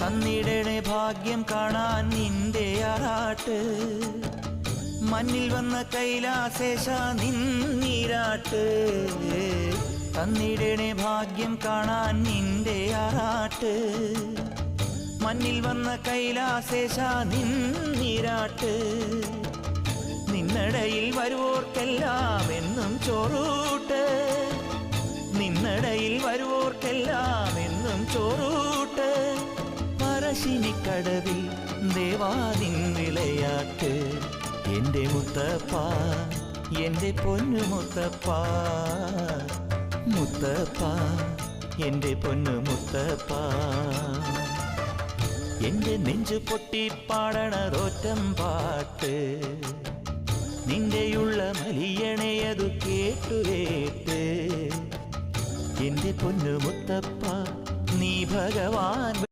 തന്നിടണേ ഭാഗ്യം കാണാൻ നിന്റെ ആറാട്ട് മണ്ണിൽ വന്ന കൈലാസേശ നിന്നീരാട്ട് തന്നിടണേ ഭാഗ്യം കാണാൻ നിന്റെ ആറാട്ട് മണ്ണിൽ വന്ന കൈലാസേശ നിന്നീരാട്ട് നിന്നടയിൽ വരുവോർക്കെല്ലാം എന്നും ചോറൂട്ട് നിന്നടയിൽ വരുവോർക്കെല്ലാം എന്നും ചോറൂട്ട് പറശ്ശിനിക്കടവിൽ ദേവാദിൻ വിളയാട്ട് എൻ്റെ മുത്തപ്പ എൻ്റെ പൊന്നു മുത്തപ്പ മുത്തപ്പ എൻ്റെ പൊന്നു മുത്തപ്പ എൻ്റെ നെഞ്ചു പൊട്ടി പാടണതോറ്റം പാട്ട് നിന്റെയുള്ള മലിയണയതു കേട്ടുകേട്ട് എൻ്റെ പൊന്നു മുത്തപ്പ നീ ഭഗവാൻ